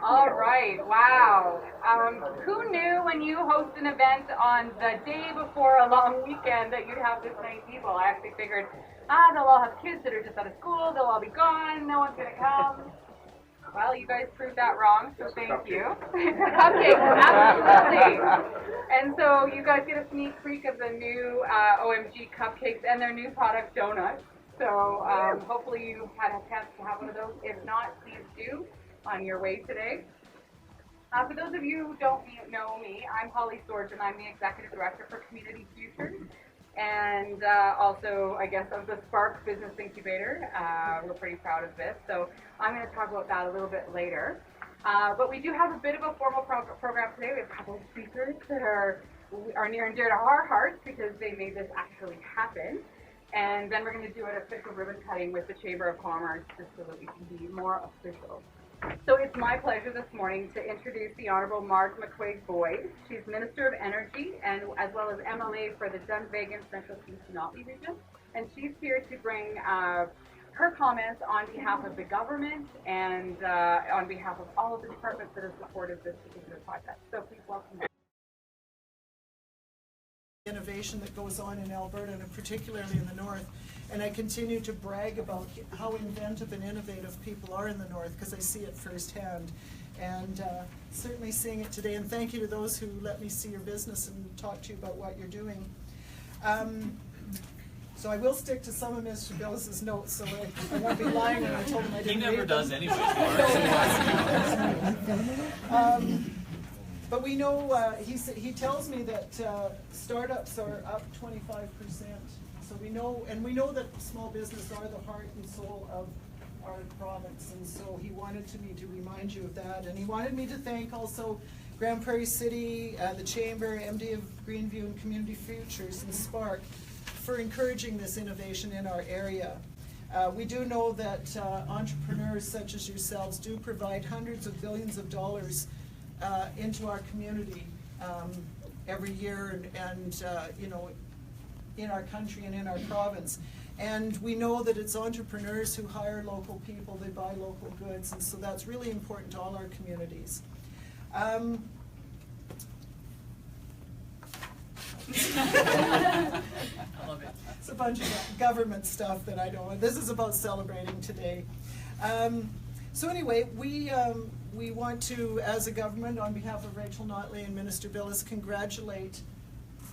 All right, wow. Who knew when you host an event on the day before a long weekend that you'd have this many people? I actually figured, they'll all have kids that are just out of school, they'll all be gone, no one's going to come. Well, you guys proved that wrong, so thank you. Cupcakes, absolutely. And so you guys get a sneak peek of the new OMG cupcakes and their new product, donuts. So hopefully you had a chance to have one of those. If not, please do on your way today. For those of you who don't know me, I'm Holly Sorgen. I'm the Executive Director for Community Futures and also, I guess, of the Spark Business Incubator. We're pretty proud of this. So I'm going to talk about that a little bit later. But we do have a bit of a formal program today. We have a couple of speakers that are near and dear to our hearts because they made this actually happen. And then we're going to do an official ribbon cutting with the Chamber of Commerce just so that we can be more official. So it's my pleasure this morning to introduce the Honourable Margaret McCuaig-Boyd. She's Minister of Energy and as well as MLA for the Dunvegan-Central Peace-Notley region. And she's here to bring her comments on behalf of the government and on behalf of all of the departments that have supported this particular project. So please welcome her. Innovation that goes on in Alberta and particularly in the north, and I continue to brag about how inventive and innovative people are in the north because I see it firsthand, and certainly seeing it today. And thank you to those who let me see your business and talk to you about what you're doing. So I will stick to some of Mr. Billis's notes, so I won't be lying when I told him I didn't. He never does anyway. But we know, he tells me that startups are up 25%. So we know that small business are the heart and soul of our province. And so he wanted me to remind you of that. And he wanted me to thank also Grande Prairie City, the Chamber, MD of Greenview, and Community Futures and Spark for encouraging this innovation in our area. We do know that entrepreneurs such as yourselves do provide hundreds of billions of dollars into our community every year, and you know, in our country and in our province. And we know that it's entrepreneurs who hire local people, they buy local goods, and so that's really important to all our communities. I love it. It's a bunch of government stuff that I don't. This is about celebrating today. So anyway, we want to, as a government, on behalf of Rachel Notley and Minister Billis, congratulate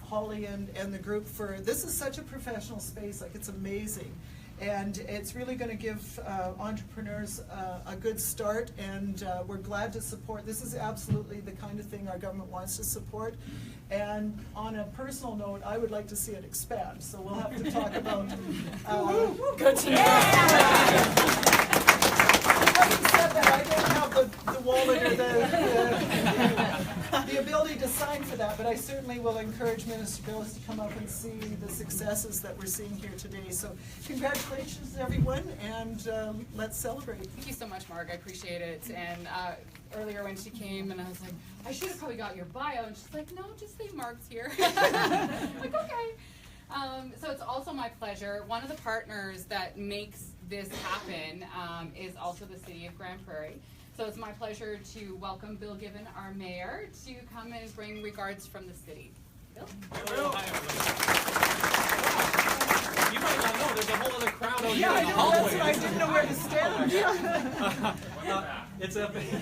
Holly and the group for, this is such a professional space, like it's amazing. And it's really going to give entrepreneurs a good start, and we're glad to support. This is absolutely the kind of thing our government wants to support. And on a personal note, I would like to see it expand. So we'll have to talk about good to know. Having said that, I don't have the wallet or the ability to sign for that, but I certainly will encourage Minister Billis to come up and see the successes that we're seeing here today. So congratulations, everyone, and let's celebrate. Thank you so much, Marg. I appreciate it. And earlier when she came, and I was like, I should have probably got your bio, and she's like, no, just say Marg's here. I'm like, okay. So it's also my pleasure. One of the partners that makes this happen is also the City of Grande Prairie. So it's my pleasure to welcome Bill Gibbon, our mayor, to come and bring regards from the city. Bill? Bill. You might not know, there's a whole other crowd out here in the know, hallway. that's why I didn't know where to stand.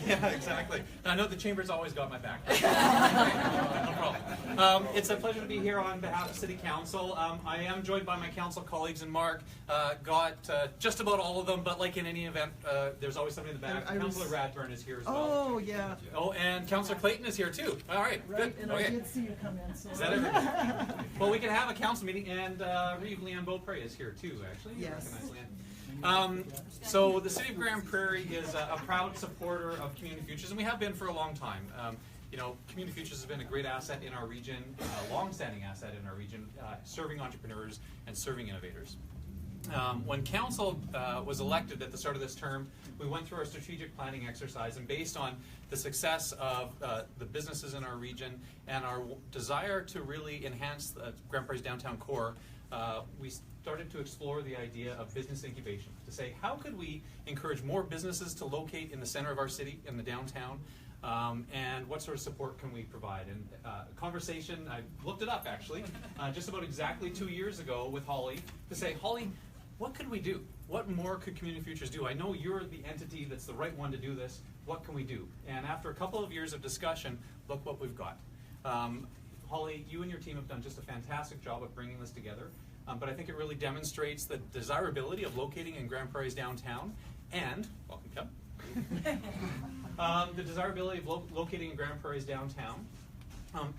Yeah, exactly. I know the Chamber's always got my back. No problem. It's a pleasure to be here on behalf of City Council. I am joined by my council colleagues, and Mark got just about all of them, but like in any event, there's always somebody in the back. Councillor Radburn is here as well. Oh, yeah. Oh, and Councillor Clayton is here too. All right, right, good. And okay. I did see you come in. So. Is that everything? Well, we can have a council meeting, and Leanne Beaupre is here too, actually. Yes. So the City of Grande Prairie is a proud supporter of Community Futures, and we have been for a long time. You know, Community Futures has been a great asset in our region, a long-standing asset in our region, serving entrepreneurs and serving innovators. When council was elected at the start of this term, we went through our strategic planning exercise, and based on the success of the businesses in our region and our desire to really enhance the Grande Prairie's downtown core, we started to explore the idea of business incubation, to say, how could we encourage more businesses to locate in the center of our city, in the downtown, and what sort of support can we provide? And a conversation, I looked it up actually, just about exactly 2 years ago with Holly, to say, Holly, what could we do? What more could Community Futures do? I know you're the entity that's the right one to do this. What can we do? And after a couple of years of discussion, look what we've got. Holly, you and your team have done just a fantastic job of bringing this together, but I think it really demonstrates the desirability of locating in Grande Prairie's downtown, and, welcome Kev, the desirability of locating in Grande Prairie's downtown,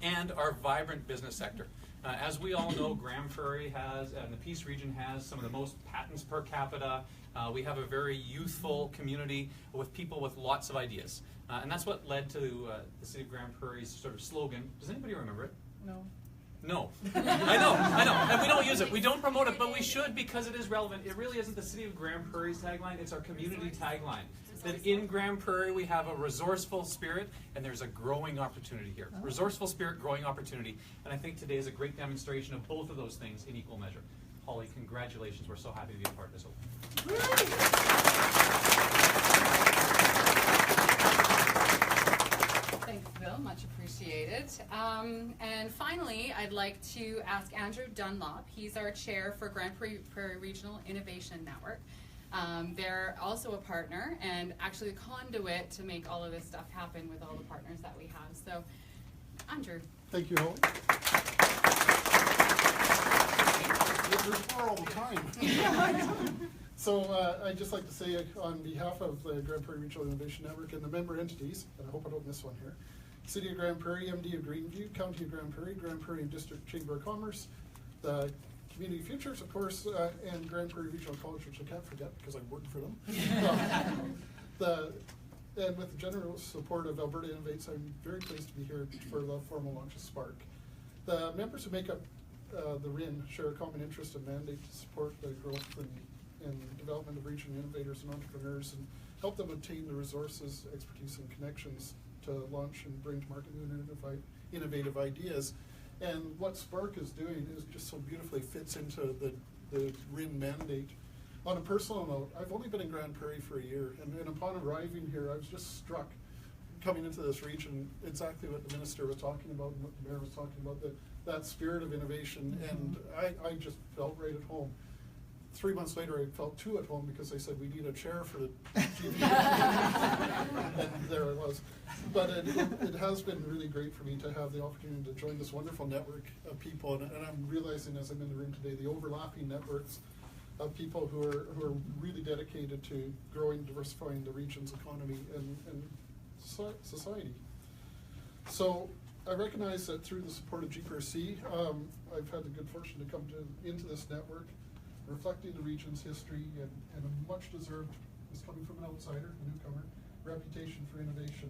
and our vibrant business sector. As we all know, Grande Prairie has, and the Peace region has, some of the most patents per capita. We have a very youthful community with people with lots of ideas. And that's what led to the City of Grande Prairie's sort of slogan. Does anybody remember it? No. No. I know. And we don't use it. We don't promote it, but we should because it is relevant. It really isn't the City of Grande Prairie's tagline, it's our community tagline. That in Grande Prairie we have a resourceful spirit and there's a growing opportunity here. Resourceful spirit, growing opportunity. And I think today is a great demonstration of both of those things in equal measure. Holly, congratulations. We're so happy to be a part of this. Thanks, Bill. Much appreciated. And finally, I'd like to ask Andrew Dunlop. He's our chair for Grande Prairie Regional Innovation Network. They're also a partner and actually a conduit to make all of this stuff happen with all the partners that we have. So, Andrew. Thank you, Holly. There's more all the time. So I'd just like to say on behalf of the Grande Prairie Regional Innovation Network and the member entities, and I hope I don't miss one here, City of Grande Prairie, MD of Greenview, County of Grande Prairie District Chamber of Commerce, the Community Futures, of course, and Grande Prairie Regional College, which I can't forget because I'm working for them. And with the general support of Alberta Innovates, I'm very pleased to be here for the formal launch of Spark. The members who make up the RIN share a common interest and mandate to support the growth and development of regional innovators and entrepreneurs and help them obtain the resources, expertise, and connections to launch and bring to market new and innovative ideas. And what Spark is doing is just so beautifully fits into the RIN mandate. On a personal note, I've only been in Grande Prairie for a year, and upon arriving here, I was just struck coming into this region exactly what the minister was talking about and what the mayor was talking about, that spirit of innovation, and I just felt right at home. 3 months later, I felt too at home because they said we need a chair for the TV. And there I was. But it has been really great for me to have the opportunity to join this wonderful network of people, and I'm realizing as I'm in the room today the overlapping networks of people who are really dedicated to growing, diversifying the region's economy and society. So I recognize that through the support of GPRC, I've had the good fortune to come into this network, reflecting the region's history and a much deserved, is coming from an outsider, a newcomer, reputation for innovation.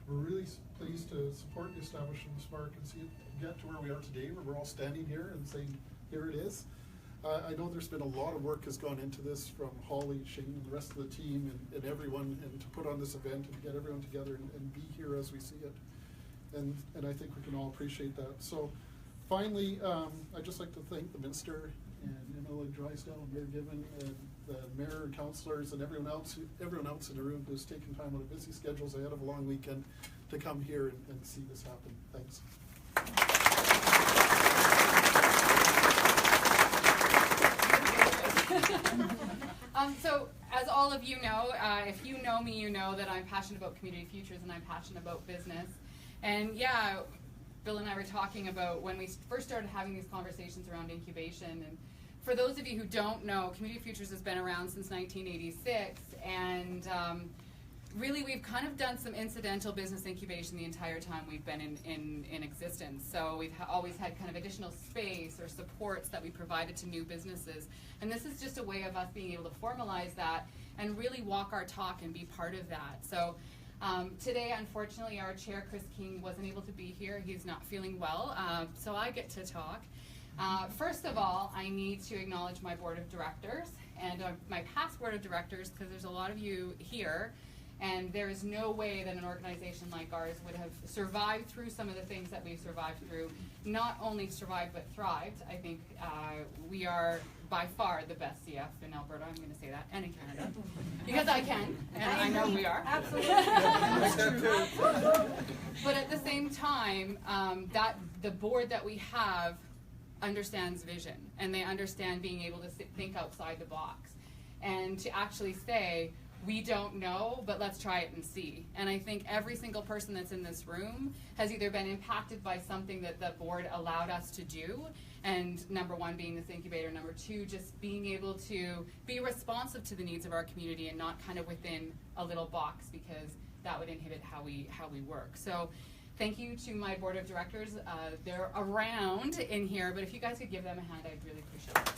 We're really pleased to support the establishment of Spark and see it get to where we are today, where we're all standing here and saying, here it is. I know there's been a lot of work has gone into this from Holly, Shane, and the rest of the team and everyone, and to put on this event and to get everyone together and be here as we see it. And I think we can all appreciate that. So finally, I'd just like to thank the Minister and Emily Drysdale and Mayor Given and the Mayor and councillors and everyone else in the room who's taken time out of busy schedules ahead of a long weekend to come here and see this happen. Thanks. So, as all of you know, if you know me, you know that I'm passionate about community futures and I'm passionate about business. And yeah, Bill and I were talking about when we first started having these conversations around incubation. And for those of you who don't know, Community Futures has been around since 1986, and really we've kind of done some incidental business incubation the entire time we've been in existence. So we've always had kind of additional space or supports that we provided to new businesses. And this is just a way of us being able to formalize that and really walk our talk and be part of that. So today, unfortunately, our chair, Chris King, wasn't able to be here. He's not feeling well, so I get to talk. First of all, I need to acknowledge my board of directors and my past board of directors, because there's a lot of you here. And there is no way that an organization like ours would have survived through some of the things that we've survived through. Not only survived, but thrived. I think we are by far the best CF in Alberta, I'm going to say that, and in Canada. Because I can, and I know we are. Absolutely. But at the same time, that the board that we have understands vision, and they understand being able to think outside the box, and to actually say, we don't know, but let's try it and see. And I think every single person that's in this room has either been impacted by something that the board allowed us to do, and number one being this incubator, number two just being able to be responsive to the needs of our community and not kind of within a little box, because that would inhibit how we work. So thank you to my board of directors. They're around in here, but if you guys could give them a hand, I'd really appreciate it.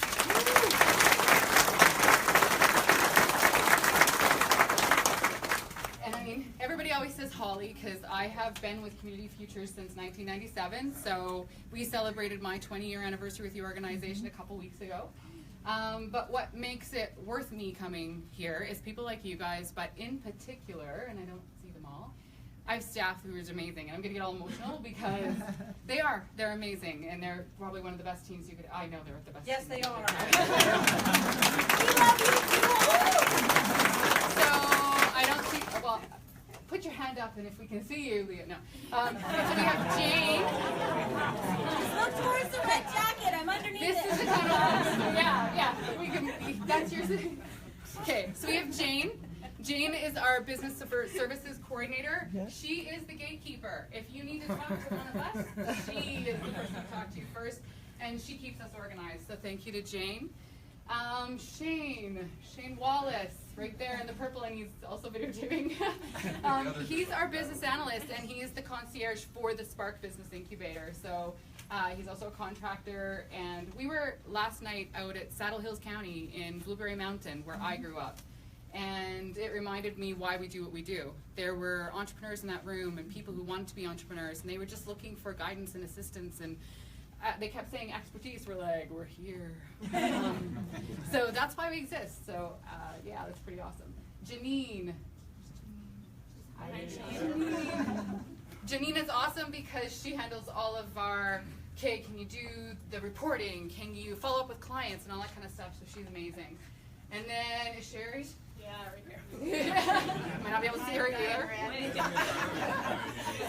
And I mean, everybody always says Holly, because I have been with Community Futures since 1997, so we celebrated my 20-year anniversary with the organization a couple weeks ago. But what makes it worth me coming here is people like you guys, but in particular, and I don't see them all, I have staff who is amazing, and I'm going to get all emotional because they're amazing, and they're probably one of the best teams you could, I know they're the best. Yes, team they are. We love you too. So, I don't see, well, put your hand up, and if we can see you, Leah, no. So we have Jane. Look towards the red jacket, I'm underneath This it. is the kind of, yeah, we can, that's yours. Okay, so we have Jane. Jane is our business services coordinator. Yes. She is the gatekeeper. If you need to talk to one of us, she is the person to talk to first, and she keeps us organized. So thank you to Jane. Shane Wallace, right there in the purple, and he's also videotaping. He's our business analyst, and he is the concierge for the Spark Business Incubator. So he's also a contractor, and we were last night out at Saddle Hills County in Blueberry Mountain, where I grew up. And it reminded me why we do what we do. There were entrepreneurs in that room and people who wanted to be entrepreneurs, and they were just looking for guidance and assistance, and they kept saying expertise. We're like, we're here. So that's why we exist. So yeah, that's pretty awesome. Janine. Hi, Janine. Janine is awesome because she handles all of our, okay, can you do the reporting? Can you follow up with clients and all that kind of stuff? So she's amazing. And then is Sherry? Yeah, right here. Might not be able to see her either.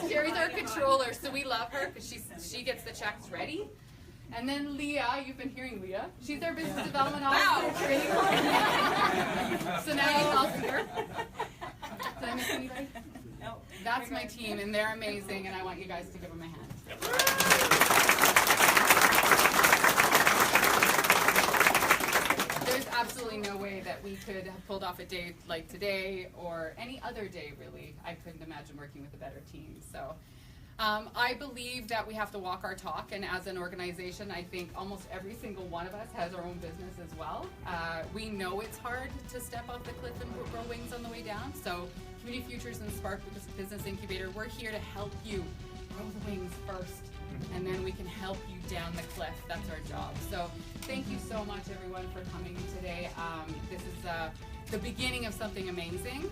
Sherry's our controller, so we love her because she gets the checks ready. And then Leah, you've been hearing Leah. She's our business development officer. Training coordinator. So now you can all see her. Did I miss anybody? No. That's my team, and they're amazing, and I want you guys to give them a hand. There's absolutely no way that we could have pulled off a day like today or any other day, really. I couldn't imagine working with a better team. So I believe that we have to walk our talk, and as an organization, I think almost every single one of us has our own business as well. We know it's hard to step off the cliff and grow wings on the way down. So Community Futures and Spark Business Incubator, we're here to help you grow the wings first, and then we can help you down the cliff. That's our job. So thank you so much, everyone, for coming today. This is the beginning of something amazing.